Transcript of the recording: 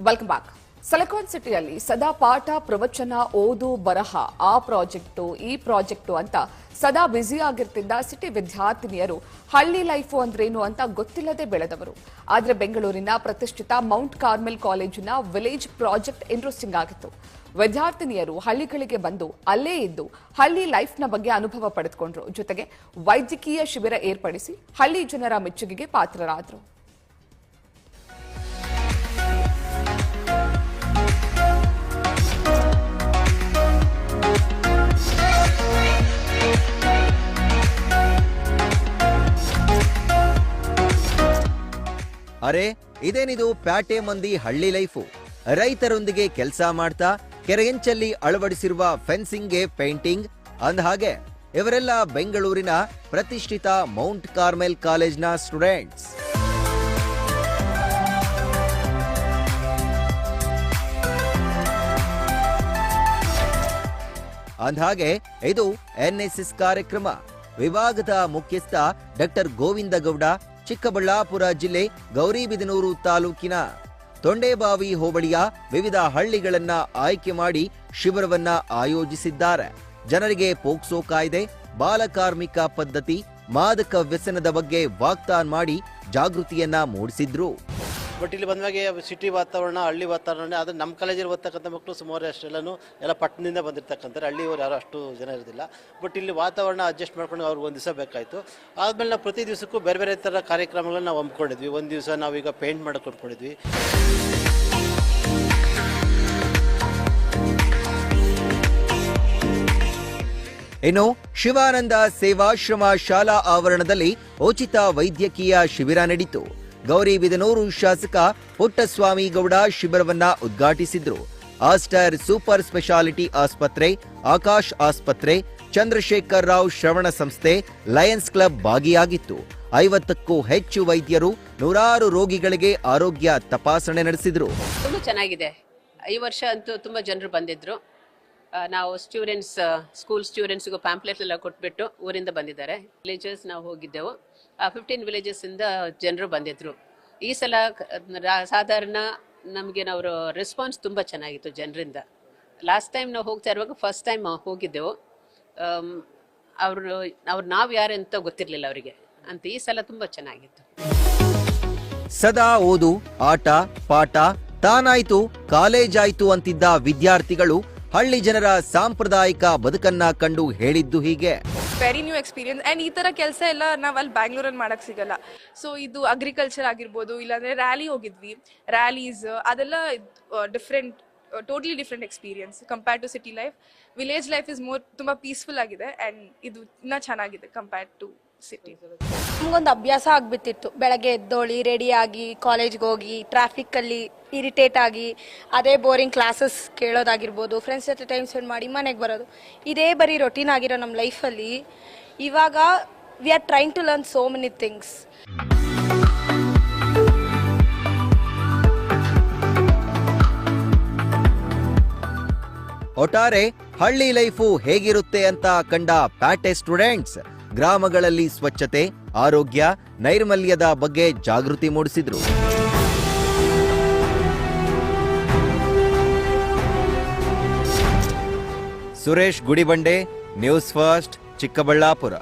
Welcome back. Silicon ಸಿಟಿಯಲ್ಲಿ ಸದಾ ಪಾಠ ಪ್ರವಚನ ಓದು ಬರಹ ಆ ಪ್ರಾಜೆಕ್ಟು ಈ ಪ್ರಾಜೆಕ್ಟು ಅಂತ ಸದಾ ಬ್ಯುಸಿ ಆಗಿರ್ತಿದ್ದ ಸಿಟಿ ವಿದ್ಯಾರ್ಥಿನಿಯರು ಹಳ್ಳಿ ಲೈಫು ಅಂದ್ರೇನು ಅಂತ ಗೊತ್ತಿಲ್ಲದೆ ಬೆಳೆದವರು. ಆದರೆ ಬೆಂಗಳೂರಿನ ಪ್ರತಿಷ್ಠಿತ ಮೌಂಟ್ ಕಾರ್ಮೆಲ್ ಕಾಲೇಜಿನ ವಿಲೇಜ್ ಪ್ರಾಜೆಕ್ಟ್ ಇಂಟ್ರೆಸ್ಟಿಂಗ್ ಆಗಿತ್ತು. ವಿದ್ಯಾರ್ಥಿನಿಯರು ಹಳ್ಳಿಗಳಿಗೆ ಬಂದು ಅಲ್ಲೇ ಇದ್ದು ಹಳ್ಳಿ ಲೈಫ್ನ ಬಗ್ಗೆ ಅನುಭವ ಪಡೆದುಕೊಂಡ್ರು. ಜೊತೆಗೆ ವೈದ್ಯಕೀಯ ಶಿಬಿರ ಏರ್ಪಡಿಸಿ ಹಳ್ಳಿ ಜನರ ಮೆಚ್ಚುಗೆಗೆ ಪಾತ್ರರಾದರು. ಅರೆ ಇದೇನಿದು ಪ್ಯಾಟೆ ಮಂದಿ ಹಳ್ಳಿ ಲೈಫು. ರೈತರೊಂದಿಗೆ ಕೆಲಸ ಮಾಡ್ತಾ ಕೆರೆಯಂಚಲ್ಲಿ ಅಳವಡಿಸಿರುವ ಫೆನ್ಸಿಂಗ್ಗೆ ಪೇಂಟಿಂಗ್. ಅಂದಹಾಗೆ ಇವರೆಲ್ಲ ಬೆಂಗಳೂರಿನ ಪ್ರತಿಷ್ಠಿತ ಮೌಂಟ್ ಕಾರ್ಮೆಲ್ ಕಾಲೇಜ್ನ ಸ್ಟೂಡೆಂಟ್ಸ್. ಅಂದಹಾಗೆ ಇದು ಎನ್ಎಸ್ಎಸ್ ಕಾರ್ಯಕ್ರಮ. ವಿಭಾಗದ ಮುಖ್ಯಸ್ಥ ಡಾಕ್ಟರ್ ಗೋವಿಂದ ಗೌಡ ಚಿಕ್ಕಬಳ್ಳಾಪುರ ಜಿಲ್ಲೆ ಗೌರಿಬಿದನೂರು ತಾಲೂಕಿನ ತೊಂಡೇಬಾವಿ ಹೋಬಳಿಯ ವಿವಿಧ ಹಳ್ಳಿಗಳನ್ನ ಆಯ್ಕೆ ಮಾಡಿ ಶಿಬಿರವನ್ನ ಆಯೋಜಿಸಿದ್ದಾರೆ. ಜನರಿಗೆ ಪೋಕ್ಸೋ ಕಾಯ್ದೆ, ಬಾಲಕಾರ್ಮಿಕ ಪದ್ಧತಿ, ಮಾದಕ ವ್ಯಸನದ ಬಗ್ಗೆ ವಾಗ್ದಾನ ಮಾಡಿ ಜಾಗೃತಿಯನ್ನ ಮೂಡಿಸಿದ್ರು. ಬಟ್ ಇಲ್ಲಿ ಬಂದಾಗ ಸಿಟಿ ವಾತಾವರಣ, ಹಳ್ಳಿ ವಾತಾವರಣ, ಅದು ನಮ್ಮ ಕಾಲೇಜಲ್ಲಿ ಓದ್ತಕ್ಕಂಥ ಮಕ್ಕಳು ಸುಮಾರು ಅಷ್ಟೆಲ್ಲೂ ಎಲ್ಲ ಪಟ್ಟಣದಿಂದ ಬಂದಿರ್ತಕ್ಕಂಥವ್ರು, ಹಳ್ಳಿಯವರು ಯಾರು ಅಷ್ಟು ಜನ ಇರೋದಿಲ್ಲ. ಬಟ್ ಇಲ್ಲಿ ವಾತಾವರಣ ಅಡ್ಜಸ್ಟ್ ಮಾಡ್ಕೊಂಡು ಅವ್ರಿಗೆ ಒಂದು ದಿವಸ ಬೇಕಾಯಿತು. ಆದಮೇಲೆ ನಾವು ಪ್ರತಿ ದಿವಸಕ್ಕೂ ಬೇರೆ ಬೇರೆ ಥರ ಕಾರ್ಯಕ್ರಮಗಳನ್ನ ನಾವು ಹಮ್ಮಿಕೊಂಡಿದ್ವಿ. ಒಂದು ದಿವಸ ನಾವೀಗ ಪೇಂಟ್ ಮಾಡೋಕೆ ಕೊಟ್ಕೊಂಡಿದ್ವಿ. ಇನ್ನು ಶಿವಾನಂದ ಸೇವಾಶ್ರಮ ಶಾಲಾ ಆವರಣದಲ್ಲಿ ಉಚಿತ ವೈದ್ಯಕೀಯ ಶಿಬಿರ ನಡೆಯಿತು. ಗೌರಿಬಿದನೂರು ಶಾಸಕ ಪುಟ್ಟಸ್ವಾಮಿ ಗೌಡ ಶಿಬಿರವನ್ನ ಉದ್ಘಾಟಿಸಿದ್ರು. ಆಸ್ಟರ್ ಸೂಪರ್ ಸ್ಪೆಷಾಲಿಟಿ ಆಸ್ಪತ್ರೆ, ಆಕಾಶ್ ಆಸ್ಪತ್ರೆ, ಚಂದ್ರಶೇಖರ್ ರಾವ್ ಶ್ರವಣ ಸಂಸ್ಥೆ, ಲಯನ್ಸ್ ಕ್ಲಬ್ ಭಾಗಿಯಾಗಿತ್ತು. 50ಕ್ಕೂ ಹೆಚ್ಚು ವೈದ್ಯರು ನೂರಾರು ರೋಗಿಗಳಿಗೆ ಆರೋಗ್ಯ ತಪಾಸಣೆ ನಡೆಸಿದ್ರು. ತುಂಬಾ ಚೆನ್ನಾಗಿದೆ. ಈ ವರ್ಷ ಅಂತೂ ತುಂಬಾ ಜನರು ಬಂದಿದ್ರು. ನಾವು ಸ್ಕೂಲ್ ಸ್ಟೂಡೆಂಟ್ಸ್ಗೂ ಪ್ಯಾಂಪ್ಲೆಟ್ ಎಲ್ಲ ಕೊಟ್ಬಿಟ್ಟು ಊರಿಂದ ಬಂದಿದ್ದಾರೆ. ವಿಲೇಜಸ್ ನಾವು ಹೋಗಿದ್ದೆವು. 15 ವಿಲೇಜಸ್ ಇಂದ ಜನರು ಬಂದಿದ್ರು. ಈ ಸಲ ಸಾಧಾರಣ ನಮಗೆ ನಾವು ರೆಸ್ಪಾನ್ಸ್ ತುಂಬ ಚೆನ್ನಾಗಿತ್ತು ಜನರಿಂದ. ಲಾಸ್ಟ್ ಟೈಮ್ ನಾವು ಹೋಗ್ತಾ ಇರುವಾಗ ಫಸ್ಟ್ ಟೈಮ್ ಹೋಗಿದ್ದೆವು. ನಾವು ಯಾರು ಅಂತ ಗೊತ್ತಿರಲಿಲ್ಲ ಅವರಿಗೆ ಅಂತ. ಈ ಸಲ ತುಂಬ ಚೆನ್ನಾಗಿತ್ತು. ಸದಾ ಓದು, ಆಟ, ಪಾಠ, ತಾನಾಯ್ತು ಕಾಲೇಜಾಯ್ತು ಅಂತಿದ್ದ ವಿದ್ಯಾರ್ಥಿಗಳು ಹಳ್ಳಿ ಜನರ ಸಾಂಪ್ರದಾಯಿಕ ಬದುಕನ್ನ ಕಂಡು ಹೇಳಿದ್ದು ಹೀಗೆ. Very new experience. ಆ್ಯಂಡ್ ಈ ಥರ ಕೆಲಸ ಎಲ್ಲ ನಾವು ಅಲ್ಲಿ ಬ್ಯಾಂಗ್ಳೂರಲ್ಲಿ ಮಾಡೋಕ್ಕೆ ಸಿಗಲ್ಲ. ಸೊ ಇದು ಅಗ್ರಿಕಲ್ಚರ್ ಆಗಿರ್ಬೋದು, ಇಲ್ಲಾಂದರೆ ರ್ಯಾಲಿ ಹೋಗಿದ್ವಿ, ರ್ಯಾಲೀಸ್ ಅದೆಲ್ಲ different, totally different experience compared to city life. Village life is ತುಂಬ ಪೀಸ್ಫುಲ್ ಆಗಿದೆ ಆ್ಯಂಡ್ ಇದು ಇನ್ನೂ ಚೆನ್ನಾಗಿದೆ ಕಂಪೇರ್ಡ್ ಟು ಸಿಟಿ. ನಮಗೊಂದು ಅಭ್ಯಾಸ ಆಗಿಬಿಟ್ಟಿತ್ತು. ಬೆಳಗ್ಗೆ ಎದ್ದೋಳಿ ರೆಡಿಯಾಗಿ ಕಾಲೇಜ್ಗೆ ಹೋಗಿ ಟ್ರಾಫಿಕ್ಕಲ್ಲಿ ಇರಿಟೇಟ್ ಆಗಿ ಅದೇ ಬೋರಿಂಗ್ ಕ್ಲಾಸಸ್ ಕೇಳೋದಾಗಿರ್ಬೋದು, ಫ್ರೆಂಡ್ಸ್ ಜೊತೆ ಟೈಮ್ ಸ್ಪೆಂಡ್ ಮಾಡಿ ಮನೆಗೆ ಬರೋದು, ಇದೇ ಬರೀ ರೊಟೀನ್ ಆಗಿರೋ ನಮ್ಮ ಲೈಫಲ್ಲಿ ಇವಾಗ we are trying to learn so many things. ಒಟ್ಟಾರೆ ಹಳ್ಳಿ ಲೈಫು ಹೇಗಿರುತ್ತೆ ಅಂತ ಕಂಡ ಪ್ಯಾಟೆ ಸ್ಟೂಡೆಂಟ್ಸ್ ಗ್ರಾಮಗಳಲ್ಲಿ ಸ್ವಚ್ಛತೆ, ಆರೋಗ್ಯ, ನೈರ್ಮಲ್ಯದ ಬಗ್ಗೆ ಜಾಗೃತಿ ಮೂಡಿಸಿದ್ರು. Suresh Gudibande, news first, Chikkaballapur.